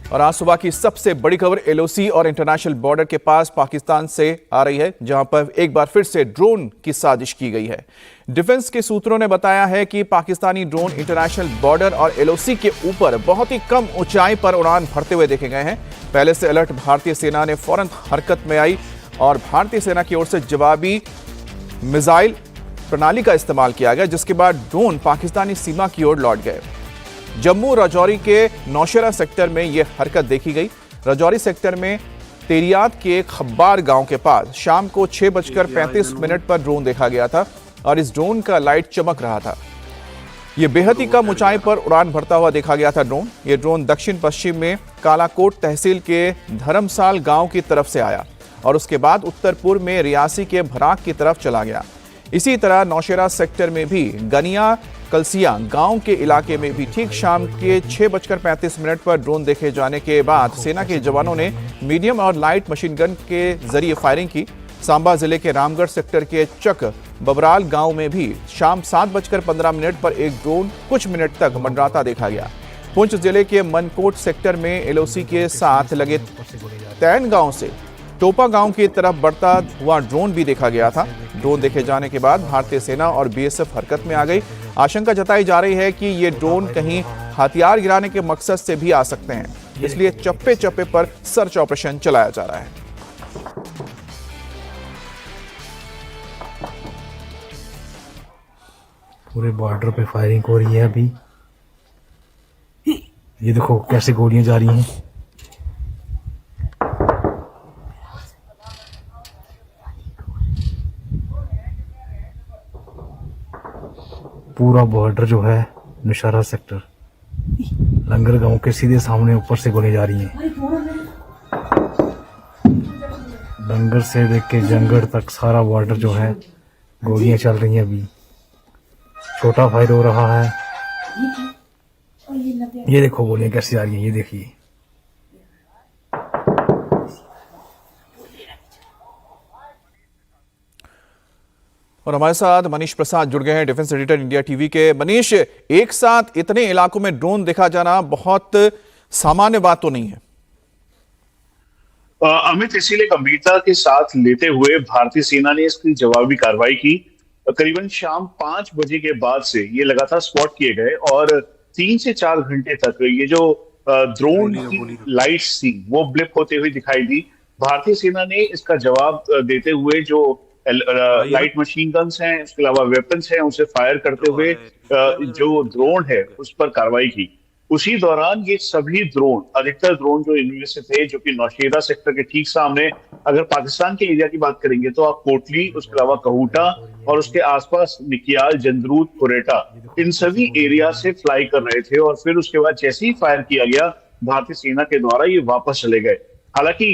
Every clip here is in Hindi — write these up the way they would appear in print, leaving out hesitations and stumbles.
और आज सुबह की सबसे बड़ी खबर एलओसी और इंटरनेशनल बॉर्डर के पास पाकिस्तान से आ रही है, जहां पर एक बार फिर से ड्रोन की साजिश की गई है। डिफेंस के सूत्रों ने बताया है कि पाकिस्तानी ड्रोन इंटरनेशनल बॉर्डर और एलओसी के ऊपर बहुत ही कम ऊंचाई पर उड़ान भरते हुए देखे गए हैं। पहले से अलर्ट भारतीय सेना ने फौरन हरकत में आई और भारतीय सेना की ओर से जवाबी मिसाइल प्रणाली का इस्तेमाल किया गया, जिसके बाद ड्रोन पाकिस्तानी सीमा की ओर लौट गए। जम्मू राजौरी के नौशेरा सेक्टर में यह हरकत देखी गई। राजौरी सेक्टर में तेरियात के खब्बार गांव के पास शाम को 6:35 पर ड्रोन देखा गया था और इस ड्रोन का लाइट चमक रहा था। यह बेहद ही कम ऊंचाई पर उड़ान भरता हुआ देखा गया था ड्रोन। यह ड्रोन दक्षिण पश्चिम में कालाकोट तहसील के धर्मसाल गांव की तरफ से आया और उसके बाद उत्तर पूर्व में रियासी के भराक की तरफ चला गया। इसी तरह नौशेरा सेक्टर में भी गनिया कलसिया गांव के इलाके में भी ठीक शाम के 6:35 पर ड्रोन देखे जाने के बाद सेना के जवानों ने मीडियम और लाइट मशीन गन के जरिए फायरिंग की। सांबा जिले के रामगढ़ सेक्टर के चक बबराल गांव में भी शाम 7:15 पर एक ड्रोन कुछ मिनट तक मंडराता देखा गया। पुंछ जिले के मनकोट सेक्टर में एलओसी के साथ लगे तैन गांव से टोपा गांव की तरफ बढ़ता हुआ ड्रोन भी देखा गया था। ड्रोन देखे जाने के बाद भारतीय सेना और बीएसएफ हरकत में आ गई। आशंका जताई जा रही है कि ये ड्रोन कहीं हथियार गिराने के मकसद से भी आ सकते हैं, इसलिए चप्पे चप्पे पर सर्च ऑपरेशन चलाया जा रहा है। पूरे बॉर्डर पे फायरिंग हो रही है अभी। ये देखो कैसे गोलियां जा रही हैं। पूरा बॉर्डर जो है नौशेरा सेक्टर लंगर गांव के सीधे सामने ऊपर से गोली जा रही हैं। लंगर से देख के जंगड़ तक सारा बॉर्डर जो है गोलियां चल रही हैं। अभी छोटा फायर हो रहा है। ये देखो गोलियां कैसी जा रही हैं, ये देखिए। और हमारे साथ मनीष प्रसाद जुड़ गए हैं, डिफेंस एडिटर इंडिया टीवी के। मनीष, एक साथ इतने इलाकों में ड्रोन देखा जाना बहुत सामान्य बात तो नहीं है। अमित, इसीलिए गंभीरता के साथ लेते हुए भारतीय सेना ने इसकी जवाबी कार्रवाई की। करीबन शाम 5 बजे के बाद से ये लगातार स्पॉट किए गए और 3 से 4 घंटे तक ये जो ड्रोन की लाइट्स थी वो ब्लिप होते हुए दिखाई दी। भारतीय सेना ने इसका जवाब देते हुए जो लाइट मशीन गन्स हैं, उसके अलावा वेपन्स हैं, उसे फायर करते हुए जो ड्रोन है उस पर कार्रवाई की। उसी दौरान ये सभी ड्रोन, अधिकतर ड्रोन जो इनमें से थे, जो कि नौशेरा सेक्टर के ठीक सामने, अगर पाकिस्तान के एरिया की बात करेंगे तो आप कोटली, उसके अलावा कहूटा और उसके आसपास निकियाल, जंदरूद, कुरेटा, इन सभी एरिया से फ्लाई कर रहे थे। और फिर उसके बाद जैसे ही फायर किया गया भारतीय सेना के द्वारा, ये वापस चले गए। हालांकि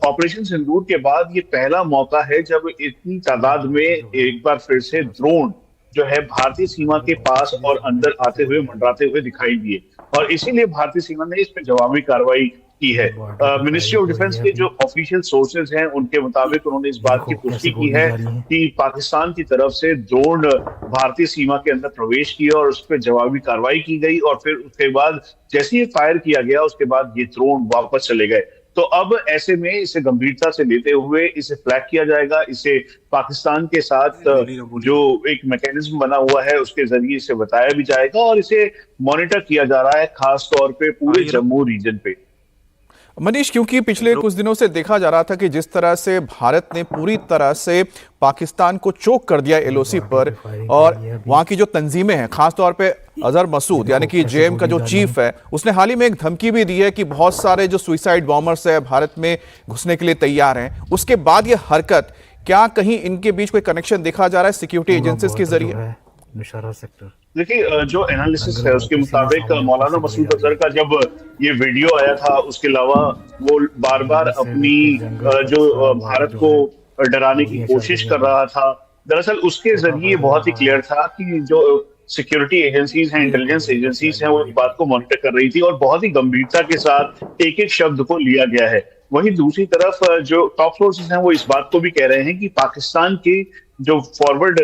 ऑपरेशन सिंदूर के बाद ये पहला मौका है जब इतनी तादाद में एक बार फिर से ड्रोन जो है भारतीय सीमा के पास और अंदर आते हुए मंडराते हुए दिखाई दिए, और इसीलिए भारतीय सेना ने इस पर जवाबी कार्रवाई की है। मिनिस्ट्री ऑफ डिफेंस के जो ऑफिशियल सोर्सेज हैं उनके मुताबिक उन्होंने इस बात की पुष्टि की है कि पाकिस्तान की तरफ से ड्रोन भारतीय सीमा के अंदर प्रवेश किया और उस पर जवाबी कार्रवाई की गई, और फिर उसके बाद जैसे ही फायर किया गया उसके बाद ये ड्रोन वापस चले गए। तो अब ऐसे में इसे गंभीरता से लेते हुए इसे फ्लैग किया जाएगा। इसे पाकिस्तान के साथ जो एक मैकेनिज्म बना हुआ है उसके जरिए इसे बताया भी जाएगा और इसे मॉनिटर किया जा रहा है, खास तौर पे पूरे जम्मू रीजन पे। मनीष, क्योंकि पिछले कुछ दिनों से देखा जा रहा था कि जिस तरह से भारत ने पूरी तरह से पाकिस्तान को चोक कर दिया एलओसी पर, और वहां की जो तंजीमें हैं, खासतौर पे अजहर मसूद यानी कि जेएम का जो चीफ है, उसने हाल ही में एक धमकी भी दी है कि बहुत सारे जो सुइसाइड बॉम्बर्स है भारत में घुसने के लिए तैयार हैं। उसके बाद ये हरकत, क्या कहीं इनके बीच कोई कनेक्शन देखा जा रहा है सिक्योरिटी एजेंसीज के जरिए? नौशेरा सेक्टर देखिए, जो एनालिसिस है उसके मुताबिक मौलाना मसूद अजहर का जब ये वीडियो आया था, उसके अलावा वो बार बार अपनी जो भारत को डराने की कोशिश कर रहा था, दरअसल उसके जरिए बहुत ही क्लियर था कि जो सिक्योरिटी एजेंसीज हैं, इंटेलिजेंस एजेंसीज हैं, वो इस बात को मॉनिटर कर रही थी और बहुत ही गंभीरता के साथ एक एक शब्द को लिया गया है। वहीं दूसरी तरफ जो टॉप सोर्सेज हैं वो इस बात को भी कह रहे हैं कि पाकिस्तान के जो फॉरवर्ड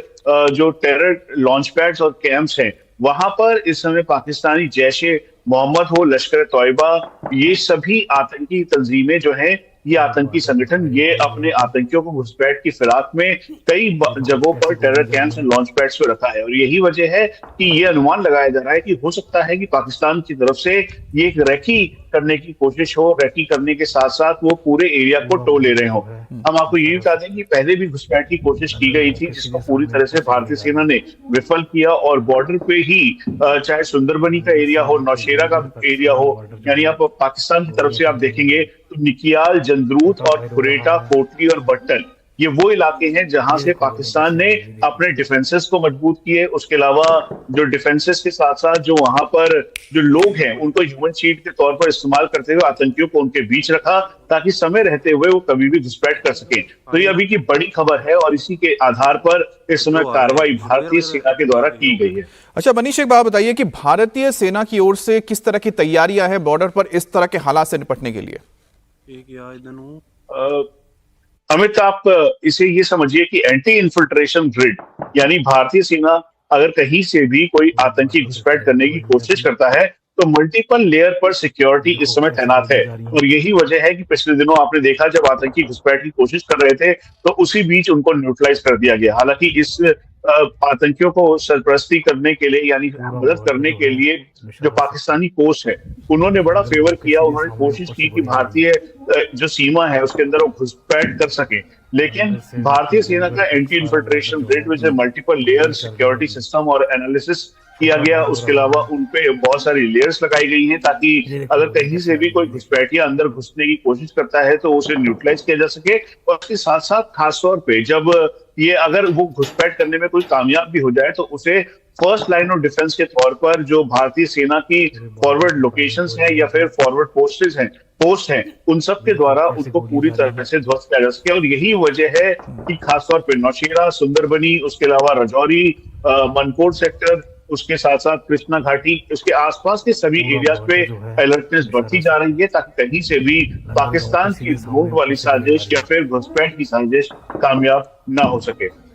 जो टेरर लॉन्च पैड्स और कैंप्स हैं, वहां पर इस समय पाकिस्तानी जैश मोहम्मद हो, लश्कर तोयबा, ये सभी आतंकी तंजीमें जो हैं, ये आतंकी संगठन, ये अपने आतंकियों को घुसपैठ की फिराक में कई जगहों पर terror camps and launch pads पे रखा है। और यही वजह है कि ये अनुमान लगाया जा रहा है कि हो सकता है कि पाकिस्तान की तरफ से ये एक रेकी करने की कोशिश हो, रेकी करने के साथ साथ वो पूरे एरिया को टो ले रहे हो। हम आपको ये बता दें कि पहले भी घुसपैठ की कोशिश की गई थी, जिसको पूरी तरह से भारतीय सेना ने विफल किया, और बॉर्डर पे ही चाहे सुंदरबनी का एरिया हो, नौशेरा का एरिया हो, यानी आप पाकिस्तान की तरफ से आप देखेंगे तो निकियाल, जंदरूत और कुरेटा, कोटली और बट्टल, ये वो इलाके हैं जहां से पाकिस्तान ने अपने डिफेंसेस को मजबूत किए। उसके अलावा जो डिफेंसेस के साथ साथ जो वहां पर जो लोग हैं उनको ह्यूमन शील्ड के तौर पर इस्तेमाल करते हुए आतंकियों को उनके बीच रखा, ताकि समय रहते हुए वो कभी भी घुसपैठ कर सकें। तो ये अभी की बड़ी खबर है, और इसी के आधार पर इस समय कार्रवाई भारतीय सेना के द्वारा की गई है। अच्छा मनीष, एक बात बताइए कि भारतीय सेना की ओर से किस तरह की तैयारियां हैं बॉर्डर पर इस तरह के हालात से निपटने के लिए? अमित, आप इसे ये समझिए कि एंटी इन्फिल्ट्रेशन ग्रिड, यानी भारतीय सेना अगर कहीं से भी कोई आतंकी घुसपैठ करने की कोशिश करता है तो मल्टीपल लेयर पर सिक्योरिटी इस समय तैनात है। और यही वजह है कि पिछले दिनों आपने देखा जब आतंकी घुसपैठ की कोशिश कर रहे थे तो उसी बीच उनको न्यूट्रलाइज कर दिया गया। हालांकि इस आतंकियों को सरपरस्ती करने के लिए, यानी मदद करने के लिए जो पाकिस्तानी कोस्ट है उन्होंने बड़ा फेवर किया, उन्होंने कोशिश की कि भारतीय जो सीमा है उसके अंदर वो घुसपैठ कर सके। लेकिन भारतीय सेना का एंटी इन्फिल्ट्रेशन ग्रिड में मल्टीपल लेयर सिक्योरिटी सिस्टम और एनालिसिस किया गया, उसके अलावा उनपे बहुत सारी लेयर्स लगाई गई हैं ताकि अगर कहीं से भी कोई घुसपैठिया अंदर घुसने की कोशिश करता है तो उसे न्यूट्रलाइज किया जा सके। और इसके साथ साथ खासतौर पे जब ये अगर वो घुसपैठ करने में कोई कामयाब भी हो जाए तो उसे फर्स्ट लाइन ऑफ डिफेंस के तौर पर जो भारतीय सेना की फॉरवर्ड लोकेशंस हैं या फिर फॉरवर्ड पोस्ट हैं उन सब के द्वारा उसको पूरी तरह से ध्वस्त किया जा सके। और यही वजह है कि खासतौर पर नौशेरा, सुंदरबनी, उसके अलावा रजौरी, मनकोट सेक्टर, उसके साथ साथ कृष्णा घाटी, उसके आसपास के सभी एरियाज पे अलर्टनेस बढ़ती जा रही है ताकि कहीं से भी पाकिस्तान की ड्रोन वाली साजिश या फिर घुसपैठ की साजिश कामयाब ना हो सके।